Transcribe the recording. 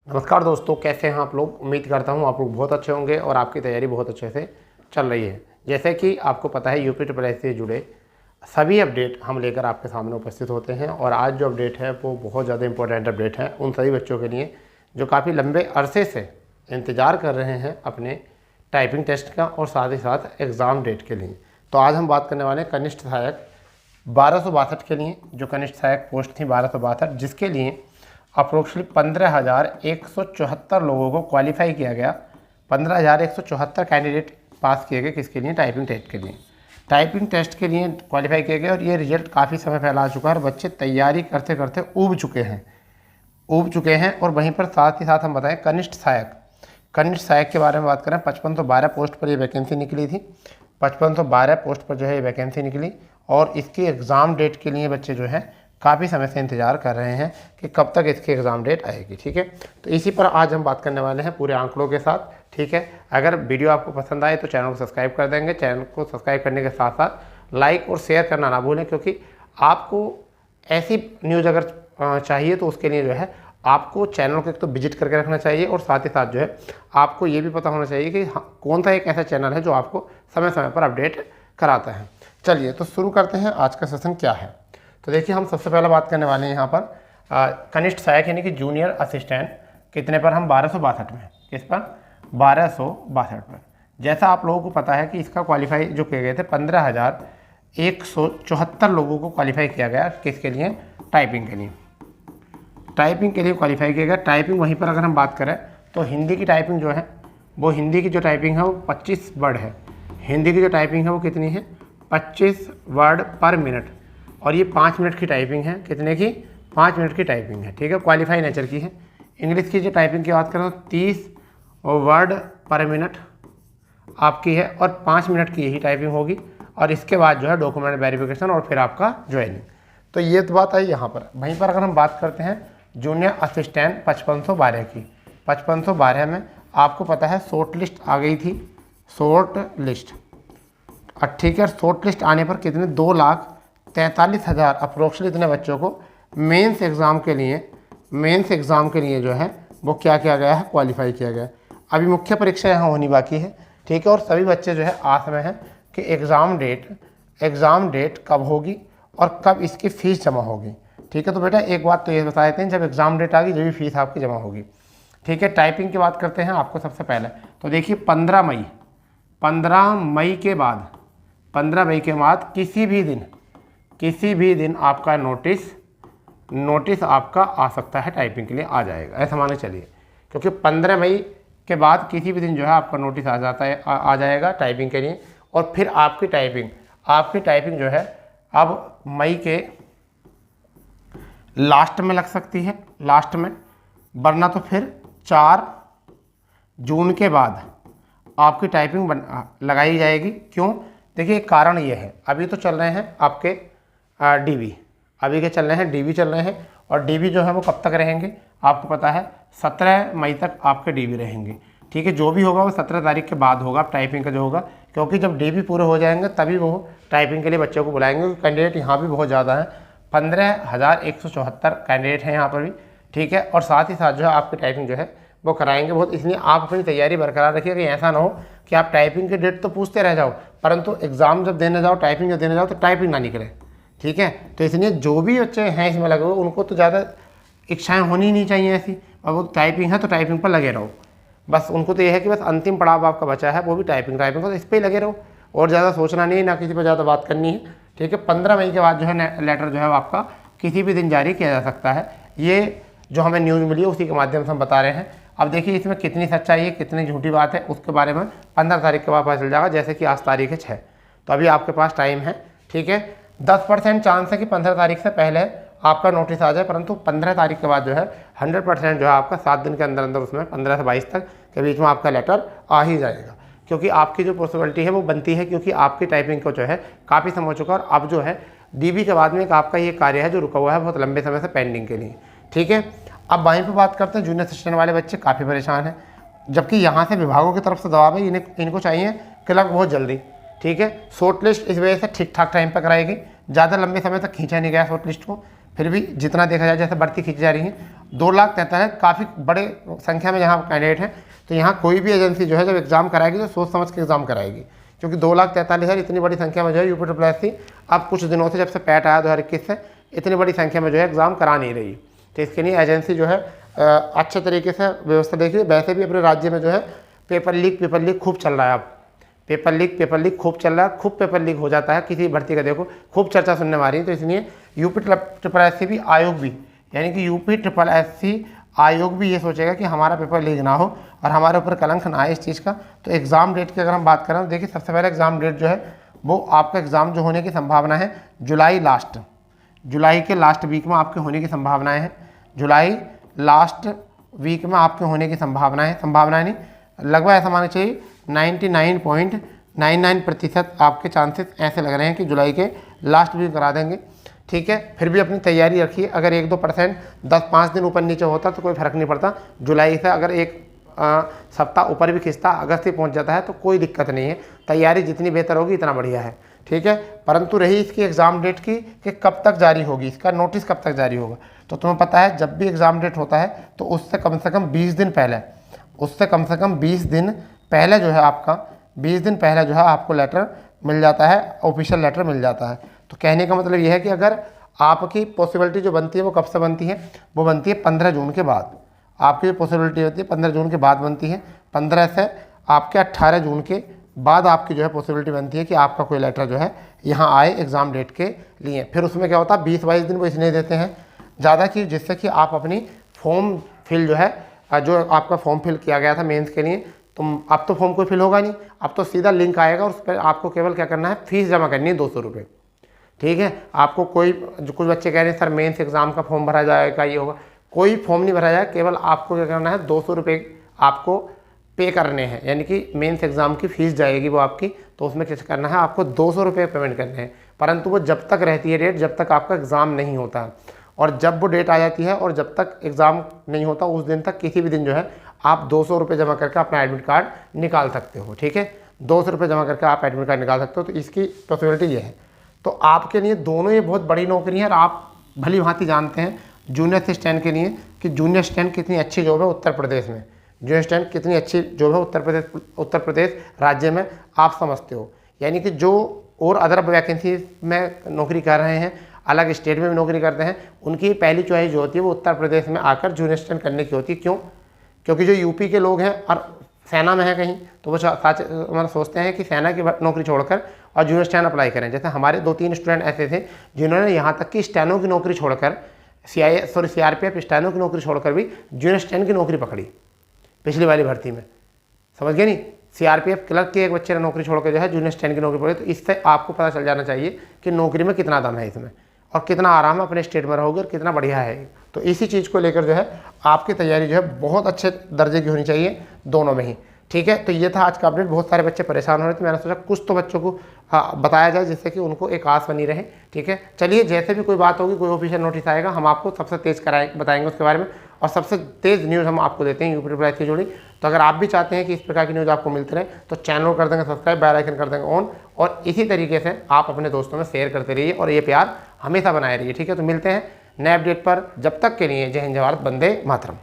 नमस्कार दोस्तों, कैसे हैं आप लोग। उम्मीद करता हूं आप लोग बहुत अच्छे होंगे और आपकी तैयारी बहुत अच्छे से चल रही है। जैसे कि आपको पता है UPSSC से जुड़े सभी अपडेट हम लेकर आपके सामने उपस्थित होते हैं और आज जो अपडेट है वो बहुत ज़्यादा इंपॉर्टेंट अपडेट है उन सभी बच्चों के लिए जो काफ़ी लंबे अरसे से इंतज़ार कर रहे हैं अपने टाइपिंग टेस्ट का और साथ ही साथ एग्ज़ाम डेट के लिए। तो आज हम बात करने वाले हैं कनिष्ठ सहायक 1262 के लिए, जो कनिष्ठ सहायक पोस्ट थी 1262, जिसके लिए अप्रोक्सीमेटली 15,174 लोगों को क्वालिफाई किया गया। 15,174 कैंडिडेट पास किए गए किसके लिए, टाइपिंग टेस्ट के लिए। टाइपिंग टेस्ट के लिए क्वालिफाई किए गए और ये रिजल्ट काफ़ी समय पहले आ चुका है और बच्चे तैयारी करते करते ऊब चुके हैं। और वहीं पर साथ ही साथ हम बताएं कनिष्ठ सहायक के बारे में बात करें। 5512 पोस्ट पर ये वैकेंसी निकली थी। 5512 पोस्ट पर जो है ये वैकेंसी निकली और इसकी एग्ज़ाम डेट के लिए बच्चे जो है काफ़ी समय से इंतज़ार कर रहे हैं कि कब तक इसकी एग्ज़ाम डेट आएगी। ठीक है, तो इसी पर आज हम बात करने वाले हैं पूरे आंकड़ों के साथ। ठीक है, अगर वीडियो आपको पसंद आए तो चैनल को सब्सक्राइब कर देंगे। चैनल को सब्सक्राइब करने के साथ साथ लाइक और शेयर करना ना भूलें, क्योंकि आपको ऐसी न्यूज़ अगर चाहिए तो उसके लिए जो है आपको चैनल को एक तो विजिट करके रखना चाहिए और साथ ही साथ जो है आपको ये भी पता होना चाहिए कि कौन सा एक ऐसा चैनल है जो आपको समय समय पर अपडेट कराता है। चलिए तो शुरू करते हैं, आज का सेशन क्या है। तो देखिए, हम सबसे पहले बात करने वाले हैं यहाँ पर कनिष्ठ सहायक यानी कि जूनियर असिस्टेंट कितने पर, हम 1262 में। किस पर, 1262 पर। जैसा आप लोगों को पता है कि इसका क्वालिफाई जो किए गए थे 15,174 लोगों को क्वालिफाई किया गया। किसके लिए, टाइपिंग के लिए। टाइपिंग के लिए क्वालिफाई किया गया। टाइपिंग वहीं पर अगर हम बात करें तो हिंदी की टाइपिंग जो है वो, हिंदी की जो टाइपिंग है वो 25 वर्ड है। हिंदी की जो टाइपिंग है वो कितनी है, 25 वर्ड पर मिनट। और ये 5 मिनट की टाइपिंग है। कितने की, 5 मिनट की टाइपिंग है। ठीक है, क्वालिफाई नेचर की है। इंग्लिश की जो टाइपिंग की बात करें तो 30 वर्ड पर मिनट आपकी है और 5 मिनट की यही टाइपिंग होगी। और इसके बाद जो है डॉक्यूमेंट वेरिफिकेशन और फिर आपका ज्वाइनिंग। तो ये तो बात आई यहाँ पर। वहीं पर अगर हम बात करते हैं जूनियर असिस्टेंट 5512 की, 5512 में आपको पता है शॉर्ट लिस्ट आ गई थी। शॉर्ट लिस्ट, ठीक है। शॉर्ट लिस्ट आने पर कितने, 2,43,000 अप्रोक्सीमेटली इतने बच्चों को मेंस एग्ज़ाम के लिए जो है वो क्या किया गया है, क्वालिफाई किया गया। अभी मुख्य परीक्षा यहाँ होनी बाकी है। ठीक है, और सभी बच्चे जो है आस में हैं कि एग्ज़ाम डेट कब होगी और कब इसकी फ़ीस जमा होगी। ठीक है, तो बेटा एक बात तो ये बता देते हैं, जब एग्ज़ाम डेट आ गई जो भी फीस आपकी जमा होगी। ठीक है, टाइपिंग की बात करते हैं आपको सबसे पहले। तो देखिए 15 मई के बाद किसी भी दिन आपका नोटिस आपका आ सकता है, टाइपिंग के लिए आ जाएगा, ऐसा माने चलिए। क्योंकि 15 मई के बाद किसी भी दिन जो है आपका नोटिस आ जाएगा टाइपिंग के लिए। और फिर आपकी टाइपिंग जो है अब मई के लास्ट में लग सकती है, लास्ट में, वरना तो फिर 4 जून के बाद आपकी टाइपिंग लगाई जाएगी। क्यों, देखिए कारण ये है, अभी तो चल रहे हैं आपके डीबी, अभी के चल रहे हैं डीबी चल रहे हैं। और डीबी जो है वो कब तक रहेंगे आपको पता है, 17 मई तक आपके डीबी रहेंगे। ठीक है, जो भी होगा वो 17 तारीख के बाद होगा टाइपिंग का जो होगा, क्योंकि जब डीबी पूरे हो जाएंगे तभी वो टाइपिंग के लिए बच्चों को बुलाएंगे। क्योंकि कैंडिडेट यहाँ भी बहुत ज़्यादा है, 15,174 कैंडिडेट हैं यहाँ पर भी। ठीक है, और साथ ही साथ जो है आपकी टाइपिंग जो है वो कराएंगे बहुत। इसलिए आप अपनी तैयारी बरकरार रखिए कि ऐसा ना हो कि आप टाइपिंग की डेट तो पूछते रह जाओ, परंतु एग्ज़ाम जब देने जाओ, टाइपिंग जब देने जाओ तो टाइपिंग ना निकले। ठीक है, तो इसलिए जो भी बच्चे हैं इसमें लगे हुए उनको तो ज़्यादा इच्छाएँ होनी नहीं चाहिए ऐसी, और वो टाइपिंग है तो टाइपिंग पर लगे रहो। बस उनको तो ये है कि बस अंतिम पड़ाव आपका बचा है वो भी टाइपिंग तो इस पर ही लगे रहो और ज़्यादा सोचना नहीं है, ना किसी पर ज़्यादा बात करनी है। ठीक है, 15 मई के बाद जो है लेटर जो है वो आपका किसी भी दिन जारी किया जा सकता है। ये जो हमें न्यूज़ मिली है उसी के माध्यम से हम बता रहे हैं। अब देखिए इसमें कितनी सच्चाई है कितनी झूठी बात है उसके बारे में 15 तारीख के बाद पता चल जाएगा। जैसे कि आज तारीख है 6, तो अभी आपके पास टाइम है। ठीक है, 10% चांस है कि 15 तारीख से पहले आपका नोटिस आ जाए, परंतु 15 तारीख के बाद जो है 100% जो है आपका 7 दिन के अंदर अंदर उसमें 15 से 22 तक के बीच में आपका लेटर आ ही जाएगा। क्योंकि आपकी जो पॉसिबिलिटी है वो बनती है, क्योंकि आपकी टाइपिंग को जो है काफ़ी समय हो चुका है और अब जो है डीबी के बाद में एक आपका ये कार्य है जो रुका हुआ है बहुत लंबे समय से पेंडिंग के लिए। ठीक है, अब वहीं पर बात करते हैं जूनियर असिस्टेंट वाले बच्चे काफ़ी परेशान हैं, जबकि यहाँ से विभागों की तरफ से दबाव है, इनको चाहिए क्लर्क बहुत जल्दी। ठीक है, शॉर्ट लिस्ट इस वजह से ठीक ठाक टाइम पर कराएगी, ज़्यादा लंबे समय तक खींचा नहीं गया शॉर्ट लिस्ट को। फिर भी जितना देखा जाए जैसे भर्ती खींची जा रही है 2,43,000 काफ़ी बड़े संख्या में यहाँ कैंडिडेट हैं। तो यहाँ कोई भी एजेंसी जो है जब एग्ज़ाम कराएगी तो सोच समझ के एग्ज़ाम कराएगी, क्योंकि 2,43,000 इतनी बड़ी संख्या में जो है UPSSC अब कुछ दिनों से जब से पैट आया 2021 से इतनी बड़ी संख्या में जो है एग्ज़ाम करा नहीं रही। तो इसके लिए एजेंसी जो है अच्छे तरीके से व्यवस्था देखिए। वैसे भी अपने राज्य में जो है पेपर लीक खूब चल रहा है। अब पेपर लीक खूब चल रहा है, खूब पेपर लीक हो जाता है किसी भर्ती का, देखो खूब चर्चा सुनने में आ रही है। तो इसलिए UPSSC आयोग भी यानी कि UPSSC आयोग भी ये सोचेगा कि हमारा पेपर लीक ना हो और हमारे ऊपर कलंक ना आए इस चीज़ का। तो एग्ज़ाम डेट की अगर हम बात करें तो देखिए सबसे पहले एग्ज़ाम डेट जो है वो आपका एग्ज़ाम जो होने की संभावना है जुलाई के लास्ट वीक में आपके होने की संभावनाएं हैं। जुलाई लास्ट वीक में आपके होने की संभावनाएं नहीं, लगभग ऐसा मानना चाहिए 99.99% आपके चांसेस ऐसे लग रहे हैं कि जुलाई के लास्ट वीक करा देंगे। ठीक है, फिर भी अपनी तैयारी रखिए। अगर 1-2% 10-5 दिन ऊपर नीचे होता तो कोई फर्क नहीं पड़ता। जुलाई से अगर एक सप्ताह ऊपर भी खिंचता, अगस्त ही पहुंच जाता है तो कोई दिक्कत नहीं है। तैयारी जितनी बेहतर होगी इतना बढ़िया है। ठीक है, परंतु रही इसकी एग्ज़ाम डेट की कि कब तक जारी होगी, इसका नोटिस कब तक जारी होगा। तो तुम्हें पता है जब भी एग्ज़ाम डेट होता है तो उससे कम से कम 20 दिन पहले जो है आपका 20 दिन पहले जो है आपको लेटर मिल जाता है, ऑफिशियल लेटर मिल जाता है। तो कहने का मतलब यह है कि अगर आपकी पॉसिबिलिटी जो बनती है वो कब से बनती है, वो बनती है 15 जून के बाद। आपकी जो पॉसिबिलिटी होती है 15 जून के बाद बनती है। 15 से आपके 18 जून के बाद आपकी जो है पॉसिबिलिटी बनती है कि आपका कोई लेटर जो है यहाँ आए एग्ज़ाम डेट के लिए। फिर उसमें क्या होता है 20-22 दिन वो इसलिए देते हैं ज़्यादा कि जिससे कि आप अपनी फॉर्म फिल जो है जो आपका फॉर्म फिल किया गया था मेंस के लिए, तो अब तो फॉर्म कोई फिल होगा नहीं, अब तो सीधा लिंक आएगा और उस पर आपको केवल क्या करना है, फीस जमा करनी है 200 रुपये। ठीक है, आपको कुछ बच्चे कह रहे हैं सर मेंस एग्ज़ाम का फॉर्म भरा जाएगा, ये होगा, कोई फॉर्म नहीं भरा जाएगा, केवल आपको क्या करना है 200 रुपये आपको पे करने हैं, यानी कि मेंस एग्ज़ाम की फ़ीस जाएगी वो आपकी, तो उसमें क्या करना है आपको 200 रुपये पेमेंट करने हैं। परंतु वो जब तक रहती है डेट, जब तक आपका एग्ज़ाम नहीं होता है, और जब वो डेट आ जाती है और जब तक एग्ज़ाम नहीं होता उस दिन तक किसी भी दिन जो है आप 200 रुपये जमा करके अपना एडमिट कार्ड निकाल सकते हो। ठीक है, 200 रुपये जमा करके आप एडमिट कार्ड निकाल सकते हो। तो इसकी पॉसिबिलिटी ये है। तो आपके लिए दोनों ये बहुत बड़ी नौकरी है और आप भली भांति जानते हैं जूनियर असिस्टेंट के लिए कि जूनियर असिस्टेंट कितनी अच्छी जॉब है उत्तर प्रदेश में, जूनियर असिस्टेंट कितनी अच्छी जॉब है उत्तर प्रदेश राज्य में, आप समझते हो। यानी कि जो और अदर वैकेंसी में नौकरी कर रहे हैं, अलग स्टेट में भी नौकरी करते हैं, उनकी पहली चॉइस जो होती है वो उत्तर प्रदेश में आकर जूनियर असिस्टेंट करने की होती है। क्यों? क्योंकि जो यूपी के लोग हैं और सेना में है कहीं, तो वो मतलब सोचते हैं कि सेना की नौकरी छोड़कर और जूनियर स्टैन अप्लाई करें। जैसे हमारे 2-3 स्टूडेंट ऐसे थे जिन्होंने यहाँ तक कि स्टैनो की नौकरी छोड़कर CRPF स्टैनो की नौकरी छोड़कर भी जूनियर स्टैन की नौकरी पकड़ी पिछली वाली भर्ती में, समझ गए नहीं। CRPF क्लर्क के एक बच्चे ने नौकरी छोड़कर जो है जूनियर स्टैन की नौकरी पकड़ी। तो इससे आपको पता चल जाना चाहिए कि नौकरी में कितना दम है इसमें और कितना आराम है, अपने स्टेट में रहोगे और कितना बढ़िया है। तो इसी चीज़ को लेकर जो है आपकी तैयारी जो है बहुत अच्छे दर्जे की होनी चाहिए दोनों में ही। ठीक है, तो ये था आज का अपडेट। बहुत सारे बच्चे परेशान हो रहे थे, मैंने सोचा कुछ तो बच्चों को बताया जाए जिससे कि उनको एक आस बनी रहे। ठीक है, चलिए जैसे भी कोई बात होगी, कोई ऑफिशियल नोटिस आएगा, हम आपको सबसे तेज़ बताएंगे उसके बारे में, और सबसे तेज़ न्यूज़ हम आपको देते हैं UPSSC से जुड़ी। तो अगर आप भी चाहते हैं कि इस प्रकार की न्यूज़ आपको मिलती रहे तो चैनल को कर देंगे सब्सक्राइब, बेल आइकन कर देंगे ऑन, और इसी तरीके से आप अपने दोस्तों में शेयर करते रहिए और ये प्यार हमेशा बनाए रहिए। ठीक है, तो मिलते हैं नए अपडेट पर। जब तक के लिए जय हिंद, जय भारत, वंदे मातरम।